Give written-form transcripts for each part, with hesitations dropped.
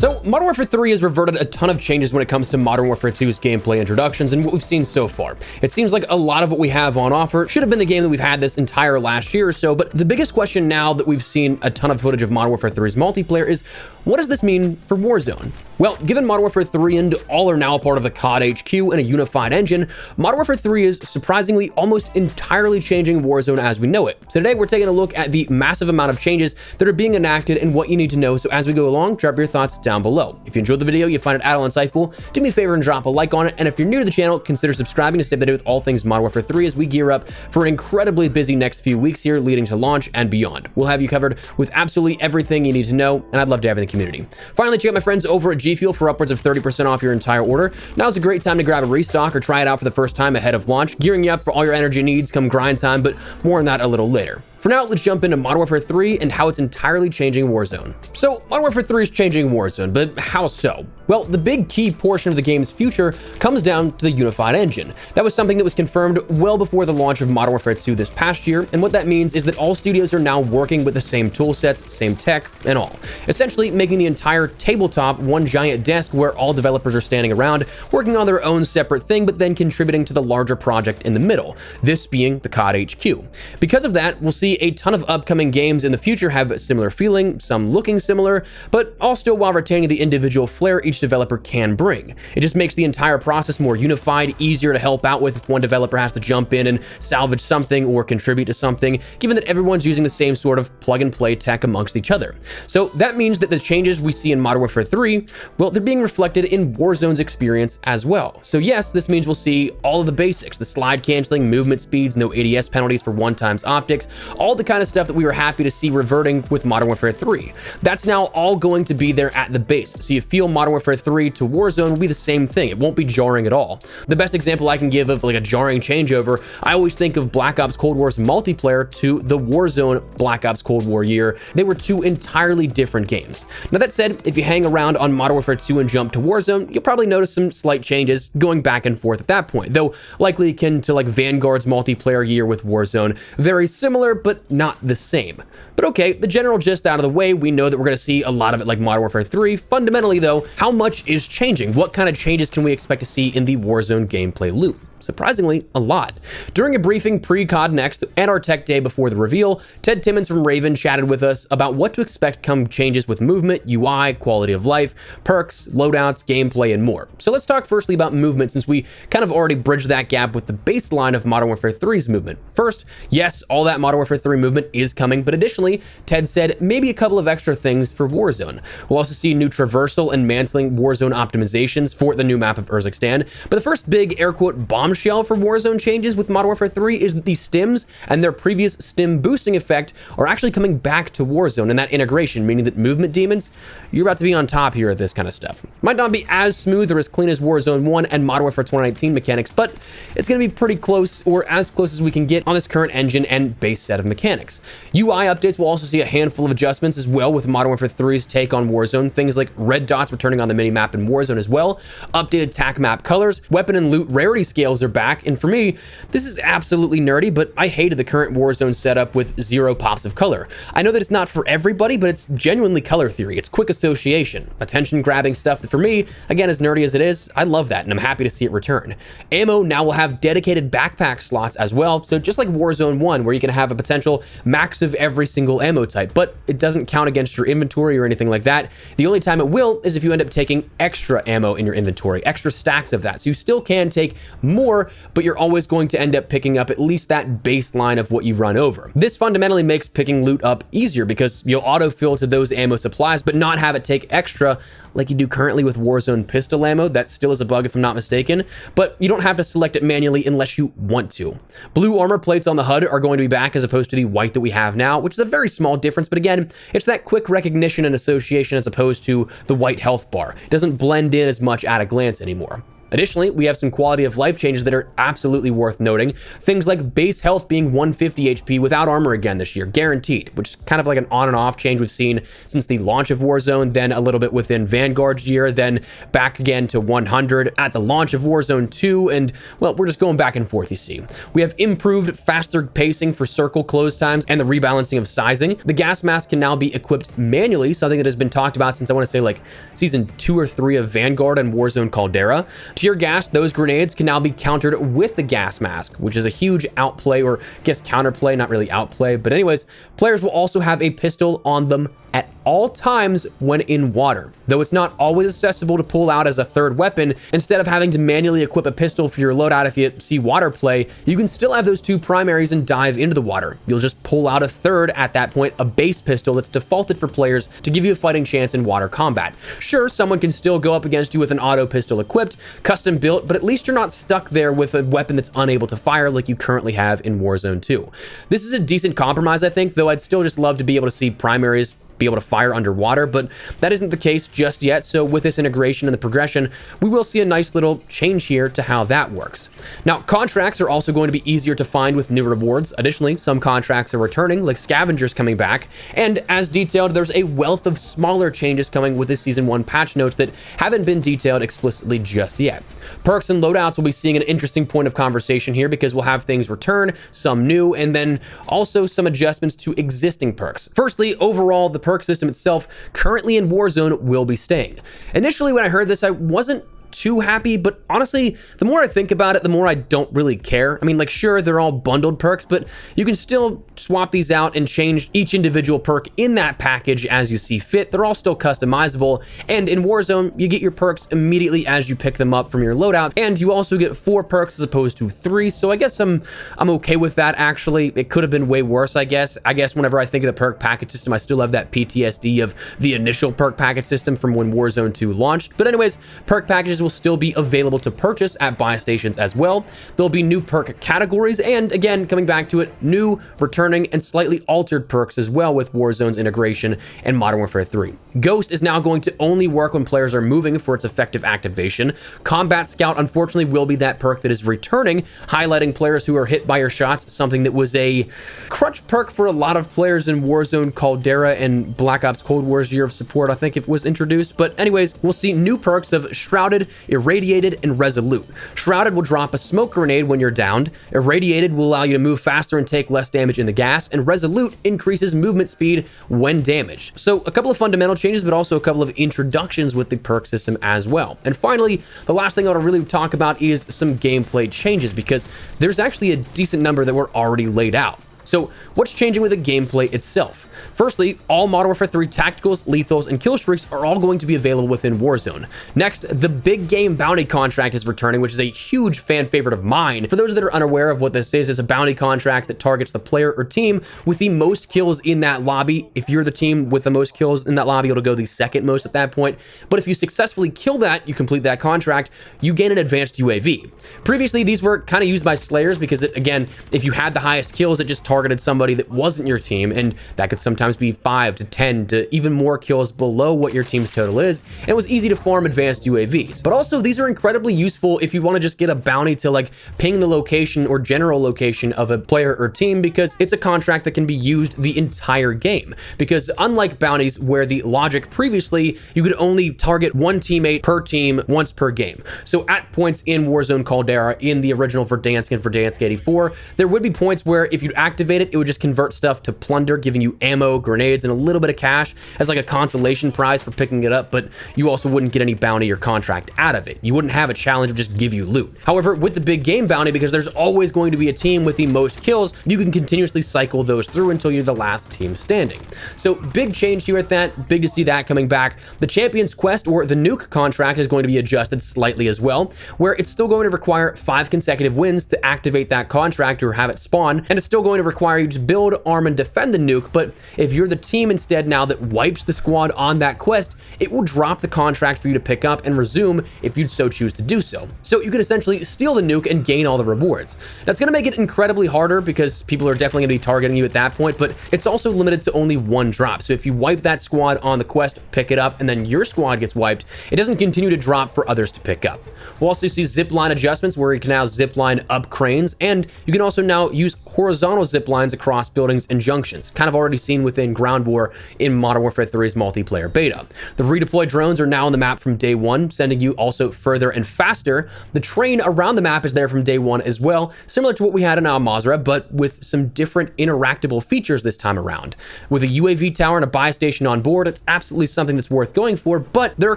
So, Modern Warfare 3 has reverted a ton of changes when it comes to Modern Warfare 2's gameplay introductions and what we've seen so far. It seems like a lot of what we have on offer should have been the game that we've had this entire last year or so, but the biggest question now that we've seen a ton of footage of Modern Warfare 3's multiplayer is, what does this mean for Warzone? Well, given Modern Warfare 3 and all are now part of the COD HQ and a unified engine, Modern Warfare 3 is surprisingly almost entirely changing Warzone as we know it. So today we're taking a look at the massive amount of changes that are being enacted and what you need to know. So as we go along, drop your thoughts down below. If you enjoyed the video, you find it at all insightful, do me a favor and drop a like on it. And if you're new to the channel, consider subscribing to stay updated with all things Modern Warfare 3 as we gear up for an incredibly busy next few weeks here leading to launch and beyond. We'll have you covered with absolutely everything you need to know, and I'd love to have you in the community. Finally, check out my friends over at G Fuel for upwards of 30% off your entire order. Now's a great time to grab a restock or try it out for the first time ahead of launch, gearing you up for all your energy needs come grind time, but more on that a little later. For now, let's jump into Modern Warfare 3 and how it's entirely changing Warzone. So, Modern Warfare 3 is changing Warzone, but how so? Well, the big key portion of the game's future comes down to the unified engine. That was something that was confirmed well before the launch of Modern Warfare 2 this past year, and what that means is that all studios are now working with the same toolsets, same tech, and all. Essentially, making the entire tabletop one giant desk where all developers are standing around, working on their own separate thing, but then contributing to the larger project in the middle, this being the COD HQ. Because of that, we'll see a ton of upcoming games in the future have a similar feeling, some looking similar, but all still while retaining the individual flair each developer can bring. It just makes the entire process more unified, easier to help out with if one developer has to jump in and salvage something or contribute to something, given that everyone's using the same sort of plug-and-play tech amongst each other. So that means that the changes we see in Modern Warfare 3, well, they're being reflected in Warzone's experience as well. So yes, this means we'll see all of the basics, the slide canceling, movement speeds, no ADS penalties for one-times optics, all the kind of stuff that we were happy to see reverting with Modern Warfare 3. That's now all going to be there at the base. So you feel Modern Warfare 3 to Warzone will be the same thing. It won't be jarring at all. The best example I can give of like a jarring changeover, I always think of Black Ops Cold War's multiplayer to the Warzone Black Ops Cold War year. They were two entirely different games. Now that said, if you hang around on Modern Warfare 2 and jump to Warzone, you'll probably notice some slight changes going back and forth at that point, though likely akin to like Vanguard's multiplayer year with Warzone. Very similar, but not the same. But okay, the general gist out of the way, we know that we're going to see a lot of it like Modern Warfare 3. Fundamentally though, how much is changing? What kind of changes can we expect to see in the Warzone gameplay loop? Surprisingly, a lot. During a briefing pre-COD Next and our tech day before the reveal, Ted Timmons from Raven chatted with us about what to expect come changes with movement, UI, quality of life, perks, loadouts, gameplay, and more. So let's talk firstly about movement, since we kind of already bridged that gap with the baseline of Modern Warfare 3's movement. First, yes, all that Modern Warfare 3 movement is coming, but additionally, Ted said maybe a couple of extra things for Warzone. We'll also see new traversal and mantling Warzone optimizations for the new map of Urzikstan, but the first big air quote bombshell for Warzone changes with Modern Warfare 3 is that the stims and their previous stim boosting effect are actually coming back to Warzone in that integration, meaning that movement demons, you're about to be on top here at this kind of stuff. Might not be as smooth or as clean as Warzone 1 and Modern Warfare 2019 mechanics, but it's going to be pretty close, or as close as we can get on this current engine and base set of mechanics. UI updates will also see a handful of adjustments as well with Modern Warfare 3's take on Warzone, things like red dots returning on the minimap in Warzone as well, updated tac map colors, weapon and loot rarity scales are back, and for me, this is absolutely nerdy, but I hated the current Warzone setup with 0 pops of color. I know that it's not for everybody, but it's genuinely color theory. It's quick association, attention-grabbing stuff that for me, again, as nerdy as it is, I love that, and I'm happy to see it return. Ammo now will have dedicated backpack slots as well, so just like Warzone 1, where you can have a potential max of every single ammo type, but it doesn't count against your inventory or anything like that. The only time it will is if you end up taking extra ammo in your inventory, extra stacks of that, so you still can take more, but you're always going to end up picking up at least that baseline of what you run over. This fundamentally makes picking loot up easier because you'll autofill to those ammo supplies, but not have it take extra like you do currently with Warzone pistol ammo. That still is a bug if I'm not mistaken, but you don't have to select it manually unless you want to. Blue armor plates on the HUD are going to be back as opposed to the white that we have now, which is a very small difference, but again, it's that quick recognition and association as opposed to the white health bar. It doesn't blend in as much at a glance anymore. Additionally, we have some quality of life changes that are absolutely worth noting. Things like base health being 150 HP without armor again this year, guaranteed, which is kind of like an on and off change we've seen since the launch of Warzone, then a little bit within Vanguard's year, then back again to 100 at the launch of Warzone 2, and well, we're just going back and forth, you see. We have improved faster pacing for circle close times and the rebalancing of sizing. The gas mask can now be equipped manually, something that has been talked about since I want to say like season 2 or 3 of Vanguard and Warzone Caldera. Tear gas, those grenades can now be countered with the gas mask, which is a huge outplay, or I guess counterplay, not really outplay. But anyways, players will also have a pistol on them at all times when in water. Though it's not always accessible to pull out as a third weapon, instead of having to manually equip a pistol for your loadout if you see water play, you can still have those two primaries and dive into the water. You'll just pull out a third at that point, a base pistol that's defaulted for players to give you a fighting chance in water combat. Sure, someone can still go up against you with an auto pistol equipped, custom built, but at least you're not stuck there with a weapon that's unable to fire like you currently have in Warzone 2. This is a decent compromise, I think, though I'd still just love to be able to see primaries be able to fire underwater, but that isn't the case just yet. So with this integration and the progression, we will see a nice little change here to how that works. Now, contracts are also going to be easier to find with new rewards. Additionally, some contracts are returning, like scavengers coming back, and as detailed, there's a wealth of smaller changes coming with this season 1 patch notes that haven't been detailed explicitly just yet. Perks and loadouts will be seeing an interesting point of conversation here, because we'll have things return, some new, and then also some adjustments to existing perks. Firstly, overall, the perk system itself currently in Warzone will be staying. Initially, when I heard this, I wasn't too happy, but honestly, the more I think about it, the more I don't really care. I mean, like, sure, they're all bundled perks, but you can still swap these out and change each individual perk in that package as you see fit. They're all still customizable, and in Warzone, you get your perks immediately as you pick them up from your loadout, and you also get 4 perks as opposed to 3, so I guess I'm okay with that, actually. It could have been way worse, I guess. Whenever I think of the perk package system, I still have that PTSD of the initial perk package system from when Warzone 2 launched. But anyways, perk packages will still be available to purchase at buy stations as well. There'll be new perk categories, and again, coming back to it, new, returning, and slightly altered perks as well with Warzone's integration and Modern Warfare 3. Ghost is now going to only work when players are moving for its effective activation. Combat Scout, unfortunately, will be that perk that is returning, highlighting players who are hit by your shots, something that was a crutch perk for a lot of players in Warzone Caldera and Black Ops Cold War's year of support, I think it was introduced. But anyways, we'll see new perks of Shrouded, Irradiated, and Resolute. Shrouded will drop a smoke grenade when you're downed. Irradiated will allow you to move faster and take less damage in the gas, and Resolute increases movement speed when damaged. So a couple of fundamental changes, but also a couple of introductions with the perk system as well. And finally, the last thing I want to really talk about is some gameplay changes, because there's actually a decent number that were already laid out. So what's changing with the gameplay itself? Firstly, all Modern Warfare 3 tacticals, lethals, and kill streaks are all going to be available within Warzone. Next, the big game bounty contract is returning, which is a huge fan favorite of mine. For those that are unaware of what this is, it's a bounty contract that targets the player or team with the most kills in that lobby. If you're the team with the most kills in that lobby, it'll go the second most at that point. But if you successfully kill that, you complete that contract, you gain an advanced UAV. Previously, these were kind of used by Slayers because, again, if you had the highest kills, it just targeted somebody that wasn't your team, and that could sometimes be 5 to 10 to even more kills below what your team's total is, and it was easy to farm advanced UAVs. But also, these are incredibly useful if you want to just get a bounty to like ping the location or general location of a player or team, because it's a contract that can be used the entire game. Because unlike bounties where the logic previously, you could only target one teammate per team once per game. So at points in Warzone Caldera, in the original Verdansk and Verdansk 84, there would be points where if you activate it, it would just convert stuff to plunder, giving you ammo, grenades, and a little bit of cash as like a consolation prize for picking it up, but you also wouldn't get any bounty or contract out of it. You wouldn't have a challenge of just give you loot. However, with the big game bounty, because there's always going to be a team with the most kills, you can continuously cycle those through until you're the last team standing. So big change here at that, big to see that coming back. The Champion's Quest, or the Nuke contract, is going to be adjusted slightly as well, where it's still going to require 5 consecutive wins to activate that contract or have it spawn, and it's still going to require you to build, arm, and defend the nuke, but if you're the team instead now that wipes the squad on that quest, it will drop the contract for you to pick up and resume if you'd so choose to do so. So you can essentially steal the nuke and gain all the rewards. That's going to make it incredibly harder because people are definitely going to be targeting you at that point, but it's also limited to only one drop. So if you wipe that squad on the quest, pick it up, and then your squad gets wiped, it doesn't continue to drop for others to pick up. We'll also see zip line adjustments where you can now zip line up cranes, and you can also now use horizontal zip lines across buildings and junctions, kind of already seen within Ground War in Modern Warfare 3's multiplayer beta. The redeployed drones are now on the map from day one, sending you also further and faster. The train around the map is there from day one as well, similar to what we had in Al Mazrah, but with some different interactable features this time around. With a UAV tower and a buy station on board, it's absolutely something that's worth going for, but there are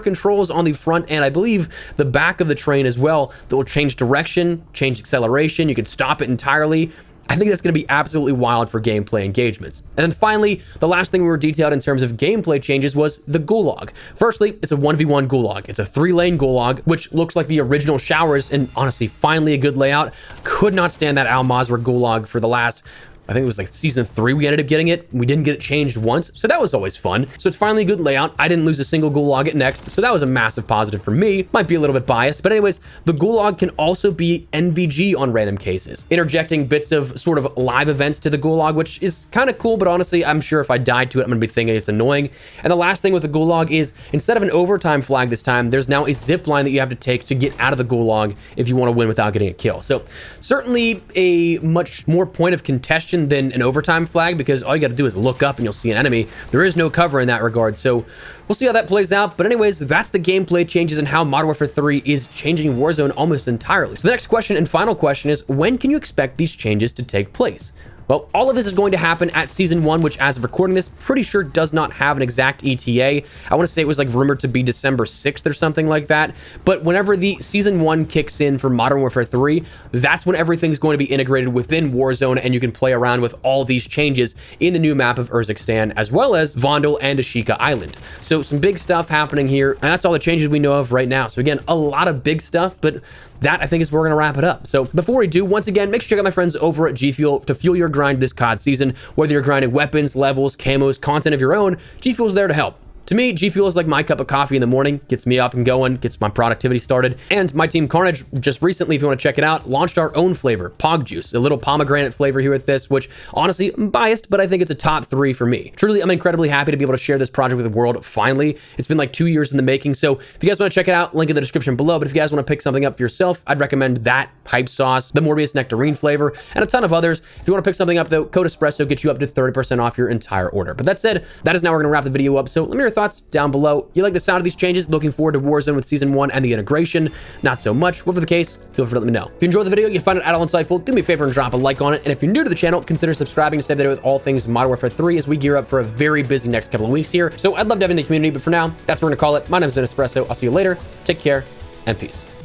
controls on the front and I believe the back of the train as well that will change direction, change acceleration. You can stop it entirely. I think that's going to be absolutely wild for gameplay engagements. And then finally, the last thing we were detailed in terms of gameplay changes was the gulag. Firstly, it's a 1v1 gulag. It's a 3-lane gulag, which looks like the original showers, and honestly, finally a good layout. Could not stand that Al Mazrah gulag for the last, I think it was like season 3 we ended up getting it. We didn't get it changed once, so that was always fun. So it's finally a good layout. I didn't lose a single gulag at next, so that was a massive positive for me. Might be a little bit biased, but anyways, the gulag can also be NVG on random cases, interjecting bits of sort of live events to the gulag, which is kind of cool, but honestly, I'm sure if I died to it, I'm gonna be thinking it's annoying. And the last thing with the gulag is, instead of an overtime flag this time, there's now a zip line that you have to take to get out of the gulag if you want to win without getting a kill. So certainly a much more point of contention than an overtime flag, because all you got to do is look up and you'll see an enemy. There is no cover in that regard, so we'll see how that plays out. But anyways, that's the gameplay changes and how Modern Warfare 3 is changing Warzone almost entirely. So the next question and final question is, when can you expect these changes to take place? Well, all of this is going to happen at Season 1, which as of recording this, pretty sure does not have an exact ETA. I want to say it was like rumored to be December 6th or something like that. But whenever the Season 1 kicks in for Modern Warfare 3, that's when everything's going to be integrated within Warzone, and you can play around with all these changes in the new map of Urzikstan, as well as Vondel and Ashika Island. So some big stuff happening here, and that's all the changes we know of right now. So again, a lot of big stuff, but that I think is where we're gonna wrap it up. So before we do, once again, make sure you check out my friends over at G Fuel to fuel your grind this COD season. Whether you're grinding weapons, levels, camos, content of your own, G Fuel's there to help. To me, G Fuel is like my cup of coffee in the morning, gets me up and going, gets my productivity started. And my team Carnage just recently, if you want to check it out, launched our own flavor, Pog Juice, a little pomegranate flavor here with this, which honestly, I'm biased, but I think it's a top 3 for me. Truly, I'm incredibly happy to be able to share this project with the world finally. It's been like 2 years in the making. So if you guys want to check it out, link in the description below. But if you guys want to pick something up for yourself, I'd recommend that hype sauce, the Morbius nectarine flavor, and a ton of others. If you want to pick something up though, code espresso gets you up to 30% off your entire order. But that said, that is now we're going to wrap the video up. So let me know your thoughts down below. You like the sound of these changes? Looking forward to Warzone with Season 1 and the integration? Not so much. Whatever the case, feel free to let me know. If you enjoyed the video, you find it at all insightful, do me a favor and drop a like on it. And if you're new to the channel, consider subscribing to stay updated with all things Modern Warfare 3 as we gear up for a very busy next couple of weeks here. So I'd love to have you in the community, but for now, that's what we're gonna call it. My name's been Espresso. I'll see you later. Take care and peace.